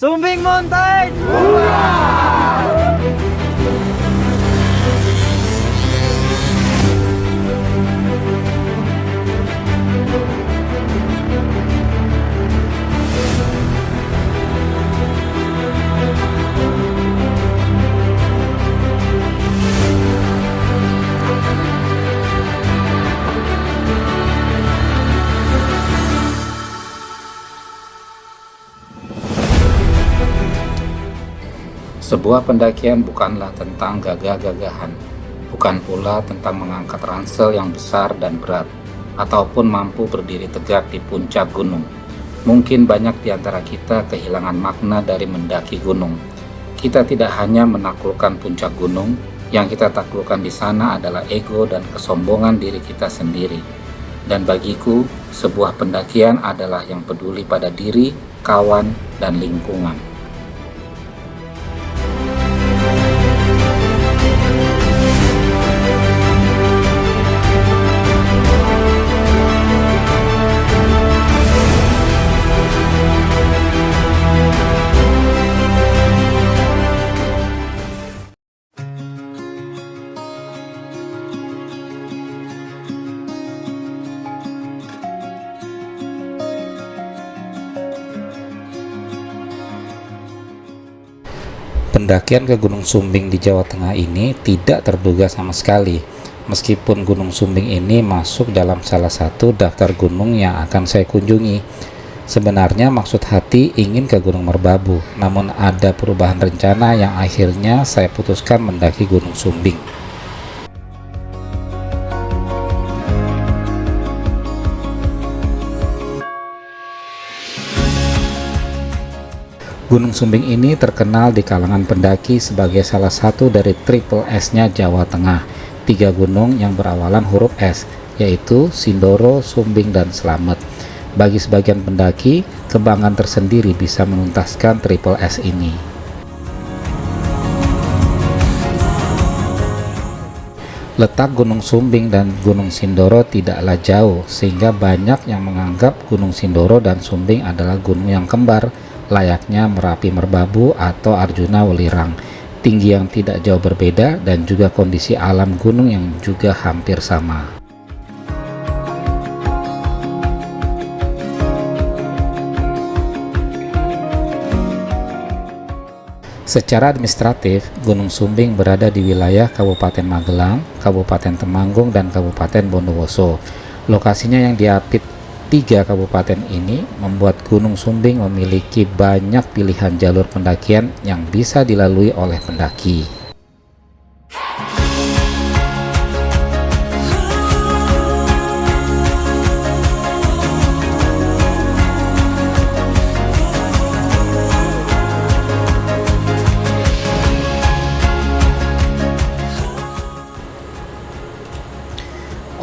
Sumbing Mountain! Sebuah pendakian bukanlah tentang gagah-gagahan, bukan pula tentang mengangkat ransel yang besar dan berat, ataupun mampu berdiri tegak di puncak gunung. Mungkin banyak di antara kita kehilangan makna dari mendaki gunung. Kita tidak hanya menaklukkan puncak gunung, yang kita taklukkan di sana adalah ego dan kesombongan diri kita sendiri. Dan bagiku, sebuah pendakian adalah yang peduli pada diri, kawan, dan lingkungan. Pendakian ke Gunung Sumbing di Jawa Tengah ini tidak terduga sama sekali, meskipun Gunung Sumbing ini masuk dalam salah satu daftar gunung yang akan saya kunjungi. Sebenarnya maksud hati ingin ke Gunung Merbabu, namun ada perubahan rencana yang akhirnya saya putuskan mendaki Gunung Sumbing. Gunung Sumbing ini terkenal di kalangan pendaki sebagai salah satu dari triple S-nya Jawa Tengah, 3 gunung yang berawalan huruf S, yaitu Sindoro, Sumbing, dan Slamet. Bagi sebagian pendaki, kebanggaan tersendiri bisa menuntaskan triple S ini. Letak Gunung Sumbing dan Gunung Sindoro tidaklah jauh, sehingga banyak yang menganggap Gunung Sindoro dan Sumbing adalah gunung yang kembar, layaknya Merapi Merbabu atau Arjuna Welirang, tinggi yang tidak jauh berbeda dan juga kondisi alam gunung yang juga hampir sama. Secara administratif, Gunung Sumbing berada di wilayah Kabupaten Magelang, Kabupaten Temanggung, dan Kabupaten Bondowoso. Lokasinya yang diapit 3 kabupaten ini membuat Gunung Sumbing memiliki banyak pilihan jalur pendakian yang bisa dilalui oleh pendaki.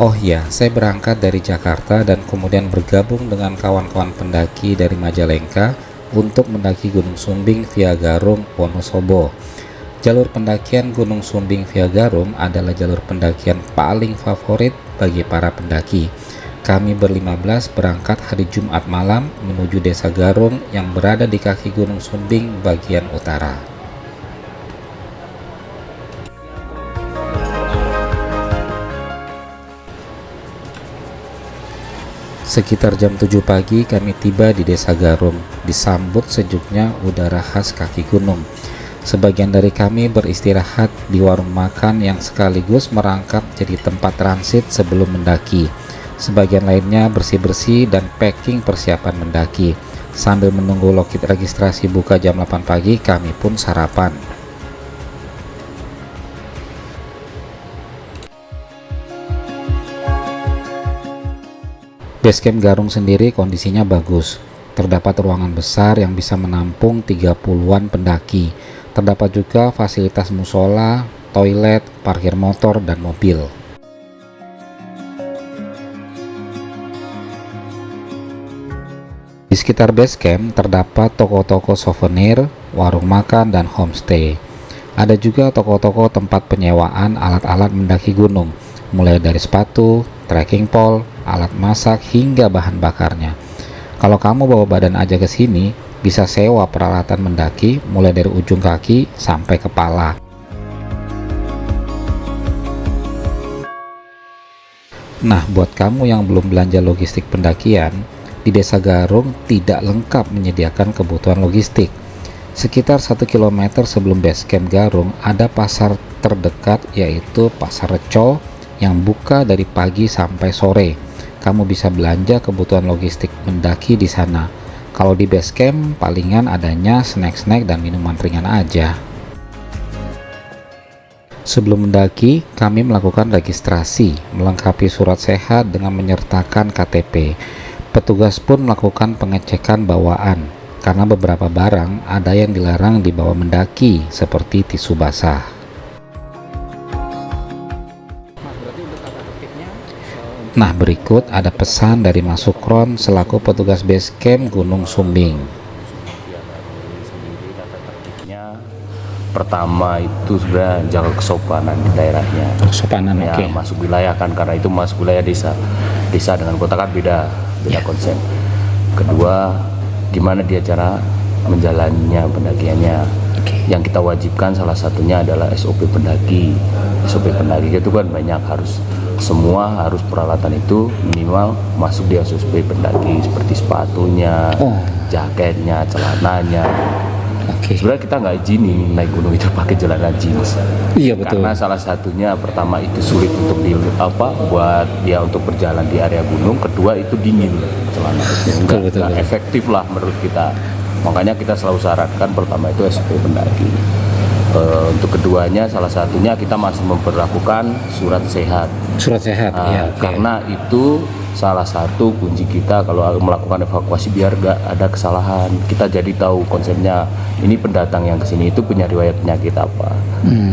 Oh ya, saya berangkat dari Jakarta dan kemudian bergabung dengan kawan-kawan pendaki dari Majalengka untuk mendaki Gunung Sumbing via Garum, Wonosobo. Jalur pendakian Gunung Sumbing via Garum adalah jalur pendakian paling favorit bagi para pendaki. Kami ber-15 berangkat hari Jumat malam menuju Desa Garum yang berada di kaki Gunung Sumbing bagian utara. Sekitar jam 7 pagi kami tiba di Desa Garum, disambut sejuknya udara khas kaki gunung. Sebagian dari kami beristirahat di warung makan yang sekaligus merangkap jadi tempat transit sebelum mendaki. Sebagian lainnya bersih-bersih dan packing persiapan mendaki. Sambil menunggu lokit registrasi buka jam 8 pagi, kami pun sarapan. Basecamp Garum sendiri kondisinya bagus. Terdapat ruangan besar yang bisa menampung 30-an pendaki. Terdapat juga fasilitas musola, toilet, parkir motor, dan mobil. Di sekitar basecamp terdapat toko-toko souvenir, warung makan, dan homestay. Ada juga toko-toko tempat penyewaan alat-alat mendaki gunung, mulai dari sepatu, trekking pole, alat masak, hingga bahan bakarnya. Kalau kamu bawa badan aja ke sini, bisa sewa peralatan mendaki mulai dari ujung kaki sampai kepala. Nah, buat kamu yang belum belanja logistik pendakian, di Desa Garung tidak lengkap menyediakan kebutuhan logistik. Sekitar 1 km sebelum base camp Garung ada pasar terdekat, yaitu Pasar Reco, yang buka dari pagi sampai sore. Kamu bisa belanja kebutuhan logistik mendaki di sana. Kalau di base camp palingan adanya snack-snack dan minuman ringan aja. Sebelum mendaki, kami melakukan registrasi, melengkapi surat sehat dengan menyertakan KTP. Petugas pun melakukan pengecekan bawaan, karena beberapa barang ada yang dilarang dibawa mendaki, seperti tisu basah. Nah, berikut ada pesan dari Mas Sukron selaku petugas base camp Gunung Sumbing. Pertama itu sudah jaga kesopanan di daerahnya. Kesopanan, ya, oke. Masuk wilayah kan, karena itu masuk wilayah desa. Desa dengan kota kan beda konsep. Kedua, gimana dia cara menjalaninya pendakiannya. Yang kita wajibkan salah satunya adalah SOP pendaki. SOP pendaki itu kan banyak, semua harus peralatan itu minimal masuk di SOP pendaki, seperti sepatunya, jaketnya, celananya. Sebenarnya kita nggak izinin naik gunung itu pakai celana jeans. Iya, betul. Karena salah satunya pertama itu sulit untuk buat dia untuk berjalan di area gunung. Kedua itu dingin celana itu nggak efektif lah menurut kita. Makanya kita selalu sarankan pertama itu SOP pendaki. Untuk keduanya salah satunya kita masih memperlakukan surat sehat. Surat sehat, iya. Karena itu salah satu kunci kita kalau melakukan evakuasi biar gak ada kesalahan. Kita jadi tahu konsepnya, ini pendatang yang kesini itu punya riwayat penyakit apa.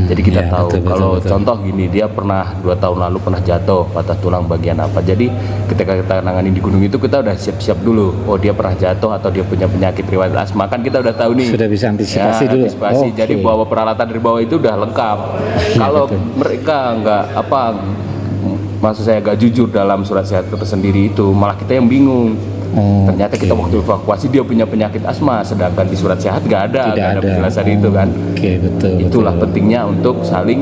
Jadi kita tahu betul. Contoh gini, dia pernah 2 tahun lalu pernah jatuh patah tulang bagian apa. Jadi ketika kita nangani di gunung itu kita udah siap-siap dulu. Oh, dia pernah jatuh atau dia punya penyakit riwayat asma, kan kita udah tahu nih. Sudah bisa antisipasi dulu. Antisipasi. Jadi bawa peralatan dari bawah itu udah lengkap. Kalau mereka maksud saya gak jujur dalam surat sehat tersendiri itu, malah kita yang bingung. Ternyata kita waktu evakuasi dia punya penyakit asma, sedangkan di surat sehat gak ada penjelasan itu kan. Itulah pentingnya untuk saling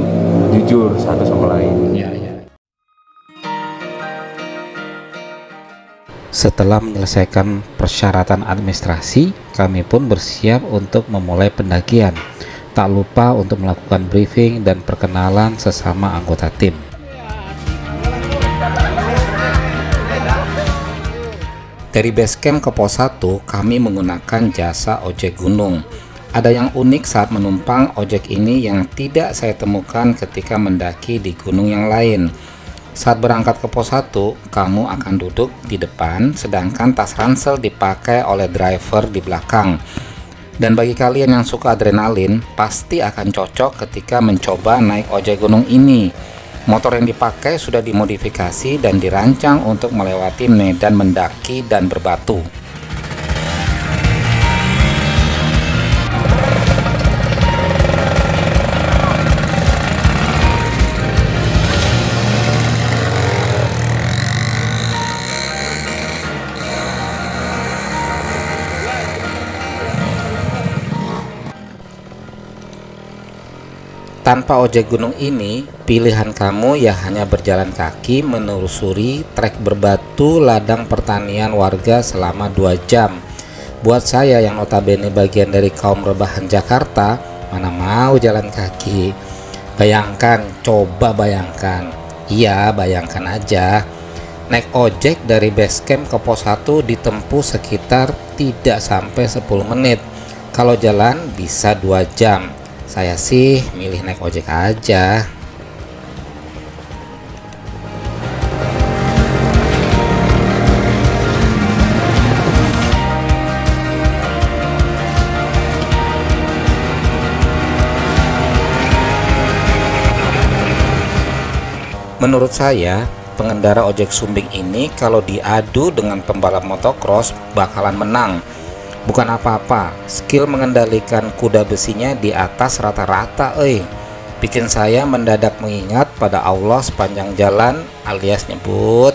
jujur satu sama lain. Setelah menyelesaikan persyaratan administrasi, kami pun bersiap untuk memulai pendakian. Tak lupa untuk melakukan briefing dan perkenalan sesama anggota tim. Dari base camp ke pos 1, kami menggunakan jasa ojek gunung. Ada yang unik saat menumpang ojek ini yang tidak saya temukan ketika mendaki di gunung yang lain. Saat berangkat ke pos 1, kamu akan duduk di depan, sedangkan tas ransel dipakai oleh driver di belakang. Dan bagi kalian yang suka adrenalin, pasti akan cocok ketika mencoba naik ojek gunung ini. Motor yang dipakai sudah dimodifikasi dan dirancang untuk melewati medan mendaki dan berbatu. Tanpa ojek gunung ini, pilihan kamu ya hanya berjalan kaki menelusuri trek berbatu ladang pertanian warga selama 2 jam. Buat saya yang notabene bagian dari kaum rebahan Jakarta, mana mau jalan kaki. Bayangkan, coba bayangkan. Iya, bayangkan aja. Naik ojek dari base camp ke pos 1 ditempuh sekitar tidak sampai 10 menit. Kalau jalan bisa 2 jam. Saya sih milih naik ojek aja. Menurut saya, pengendara ojek Sumbing ini kalau diadu dengan pembalap motocross bakalan menang. Bukan apa-apa, skill mengendalikan kuda besinya di atas rata-rata, bikin saya mendadak mengingat pada Allah sepanjang jalan, alias nyebut.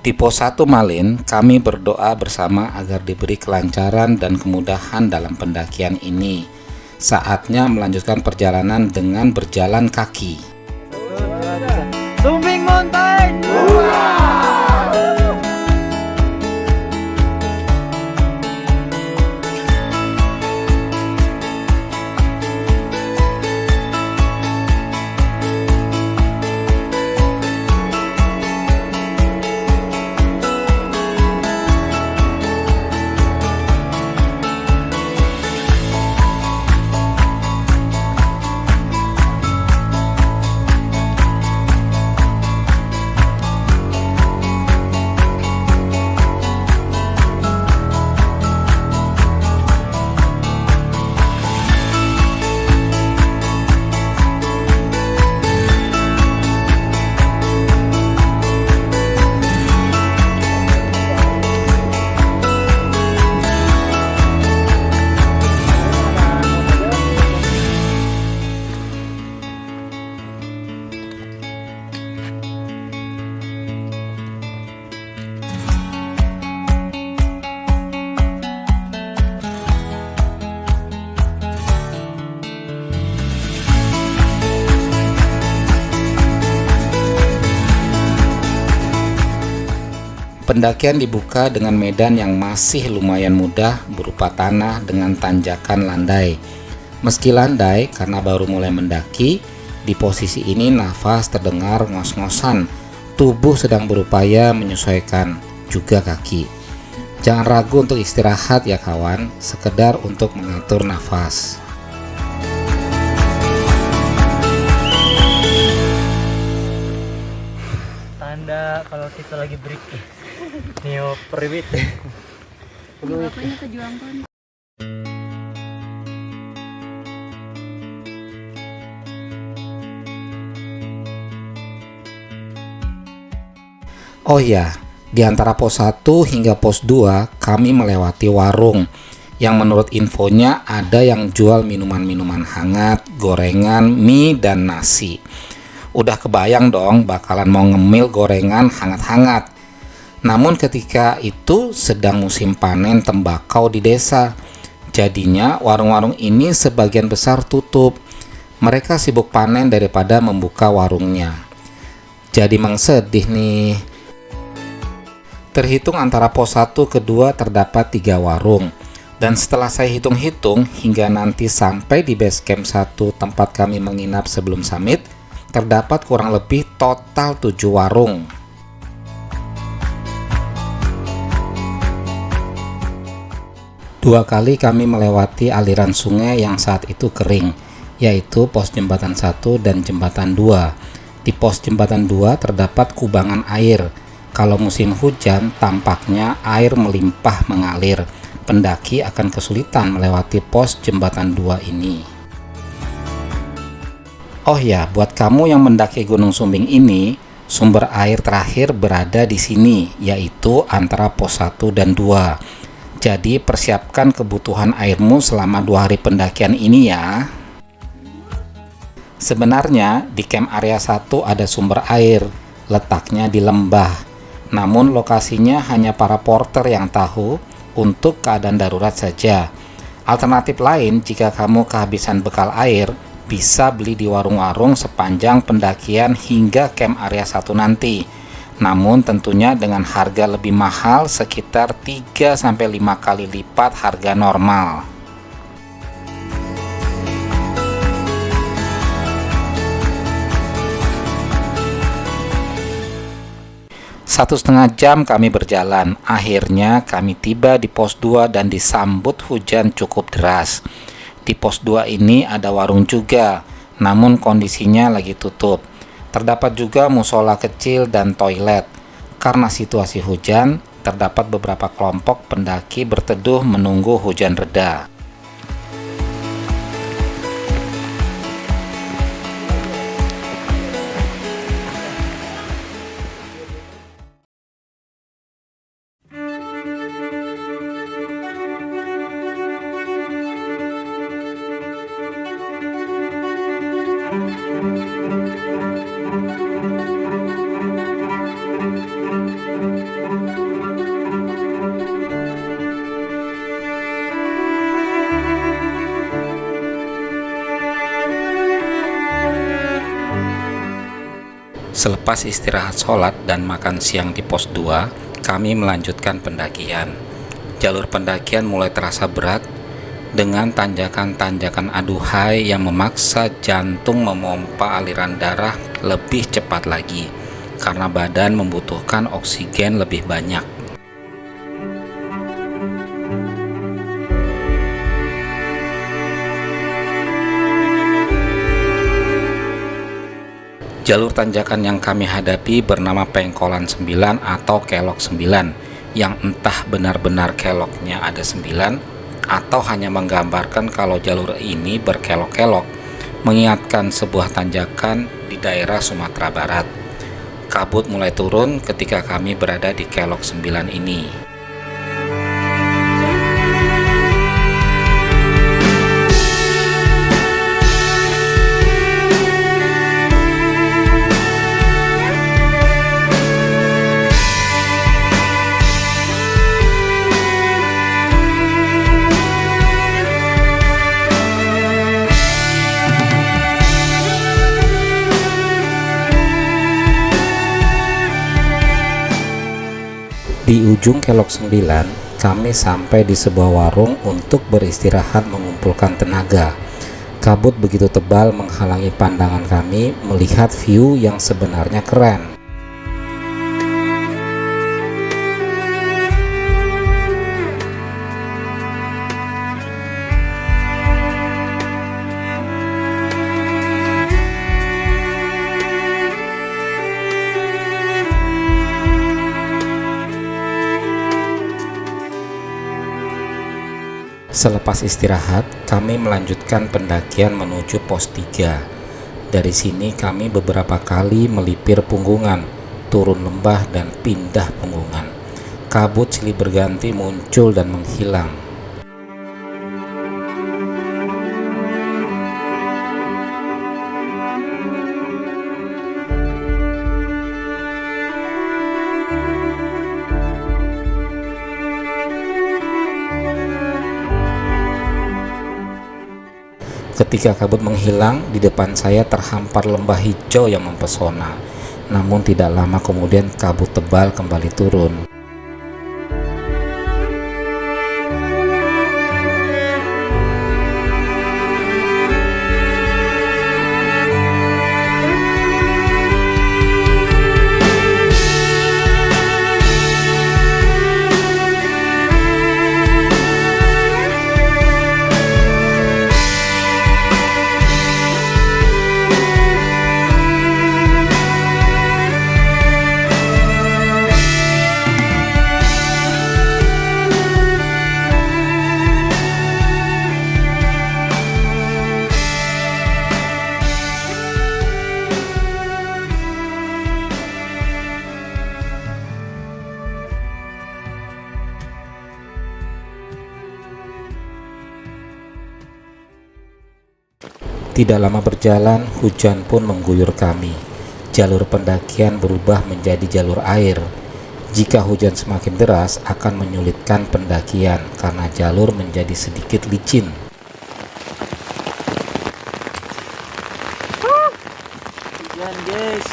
Di pos 1 Malin, kami berdoa bersama agar diberi kelancaran dan kemudahan dalam pendakian ini. Saatnya melanjutkan perjalanan dengan berjalan kaki. Sumbing Mountain! Pendakian dibuka dengan medan yang masih lumayan mudah berupa tanah dengan tanjakan landai. Meski landai karena baru mulai mendaki, di posisi ini nafas terdengar ngos-ngosan, tubuh sedang berupaya menyesuaikan, juga kaki. Jangan ragu untuk istirahat ya kawan, sekedar untuk mengatur nafas. Tanda kalau kita lagi break. Neo perwit. Bapaknya pejuang pun. Oh ya, di antara pos 1 hingga pos 2 kami melewati warung yang menurut infonya ada yang jual minuman-minuman hangat, gorengan, mie, dan nasi. Udah kebayang dong bakalan mau ngemil gorengan hangat-hangat. Namun ketika itu sedang musim panen tembakau di desa. Jadinya warung-warung ini sebagian besar tutup. Mereka sibuk panen daripada membuka warungnya. Jadi mang sedih nih. Terhitung antara pos 1 ke 2 terdapat 3 warung. Dan setelah saya hitung-hitung hingga nanti sampai di base camp 1 tempat kami menginap sebelum summit, terdapat kurang lebih total 7 warung. Dua kali kami melewati aliran sungai yang saat itu kering, yaitu pos jembatan 1 dan jembatan 2. Di pos jembatan 2 terdapat kubangan air. Kalau musim hujan, tampaknya air melimpah mengalir. Pendaki akan kesulitan melewati pos jembatan 2 ini. Oh ya, buat kamu yang mendaki Gunung Sumbing ini, sumber air terakhir berada di sini, yaitu antara pos 1 dan 2. Jadi persiapkan kebutuhan airmu selama 2 hari pendakian ini ya. Sebenarnya di camp area 1 ada sumber air, letaknya di lembah. Namun lokasinya hanya para porter yang tahu untuk keadaan darurat saja. Alternatif lain jika kamu kehabisan bekal air, bisa beli di warung-warung sepanjang pendakian hingga camp area 1 nanti. Namun tentunya dengan harga lebih mahal sekitar 3-5 kali lipat harga normal. 1,5 jam kami berjalan. Akhirnya kami tiba di pos 2 dan disambut hujan cukup deras. Di pos 2 ini ada warung juga, namun kondisinya lagi tutup. Terdapat juga musola kecil dan toilet. Karena situasi hujan, terdapat beberapa kelompok pendaki berteduh menunggu hujan reda. Selepas istirahat sholat dan makan siang di pos 2, kami melanjutkan pendakian. Jalur pendakian mulai terasa berat dengan tanjakan-tanjakan aduhai yang memaksa jantung memompa aliran darah lebih cepat lagi karena badan membutuhkan oksigen lebih banyak. Jalur tanjakan yang kami hadapi bernama Pengkolan 9 atau Kelok 9, yang entah benar-benar keloknya ada 9 atau hanya menggambarkan kalau jalur ini berkelok-kelok, mengingatkan sebuah tanjakan di daerah Sumatera Barat. Kabut mulai turun ketika kami berada di Kelok 9 ini. Di ujung Kelok 9, kami sampai di sebuah warung untuk beristirahat mengumpulkan tenaga. Kabut begitu tebal menghalangi pandangan kami melihat view yang sebenarnya keren. Selepas istirahat, kami melanjutkan pendakian menuju pos 3. Dari sini kami beberapa kali melipir punggungan, turun lembah dan pindah punggungan. Kabut silih berganti muncul dan menghilang. Ketika kabut menghilang, di depan saya terhampar lembah hijau yang mempesona. Namun tidak lama kemudian kabut tebal kembali turun. Tidak lama berjalan, hujan pun mengguyur kami. Jalur pendakian berubah menjadi jalur air. Jika hujan semakin deras, akan menyulitkan pendakian karena jalur menjadi sedikit licin. Hujan guys.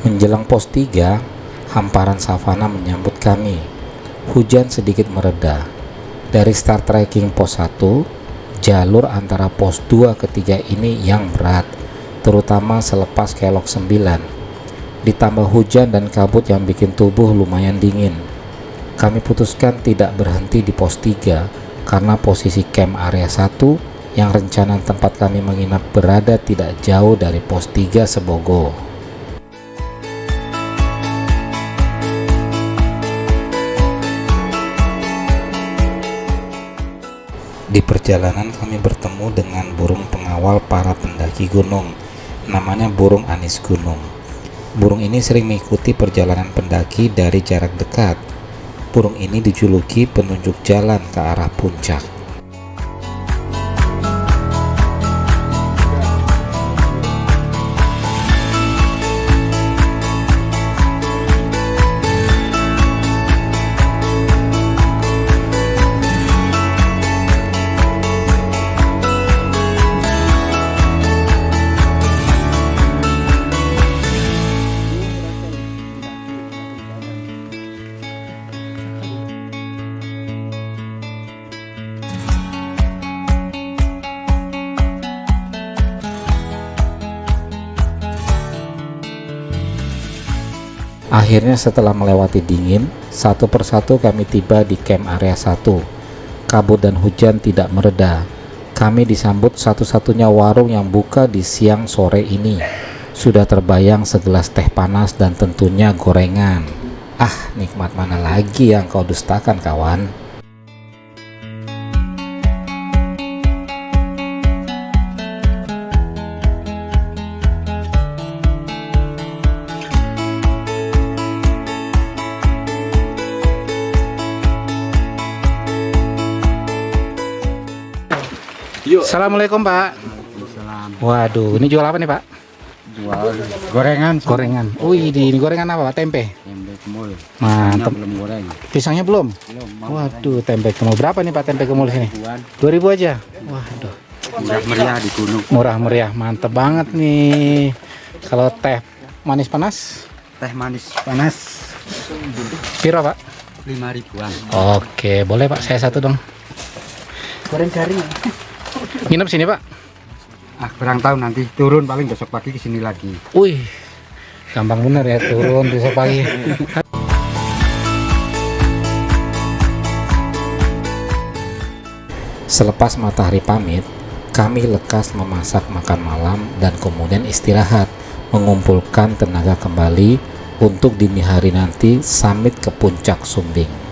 Menjelang pos 3, hamparan savana menyambut kami. Hujan sedikit mereda. Dari start trekking pos 1, jalur antara pos 2 ke 3 ini yang berat, terutama selepas Kelok 9. Ditambah hujan dan kabut yang bikin tubuh lumayan dingin. Kami putuskan tidak berhenti di pos 3 karena posisi camp area 1 yang rencana tempat kami menginap berada tidak jauh dari pos 3 Sebogo. Di perjalanan kami bertemu dengan burung pengawal para pendaki gunung, namanya burung anis gunung. Burung ini sering mengikuti perjalanan pendaki dari jarak dekat. Burung ini dijuluki penunjuk jalan ke arah puncak. Akhirnya setelah melewati dingin, satu persatu kami tiba di camp area 1. Kabut dan hujan tidak mereda. Kami disambut satu-satunya warung yang buka di siang sore ini. Sudah terbayang segelas teh panas dan tentunya gorengan. Ah, nikmat mana lagi yang kau dustakan, kawan? Assalamualaikum, Pak. Waduh, ini jual apa nih, Pak? Jual gorengan. Gorengan. Wih, ini gorengan apa, Pak? Tempe. Tempe kemul. Mantap. Belum goreng. Pisangnya belum? Belum. Waduh, tempe kemul. Berapa nih, Pak, tempe kemul sini? 2.000 aja. Waduh. Murah meriah di gunung. Murah meriah, mantep banget nih. Kalau teh manis panas, Teh manis panas piro, Pak? 5.000-an. Oke, boleh, Pak, saya satu dong. Goreng garing. Nginep sini, Pak. Ah, kurang tahu nanti turun paling besok pagi ke sini lagi. Wih, gampang bener ya turun besok pagi. Selepas matahari pamit, kami lekas memasak makan malam dan kemudian istirahat, mengumpulkan tenaga kembali untuk dini hari nanti summit ke puncak Sumbing.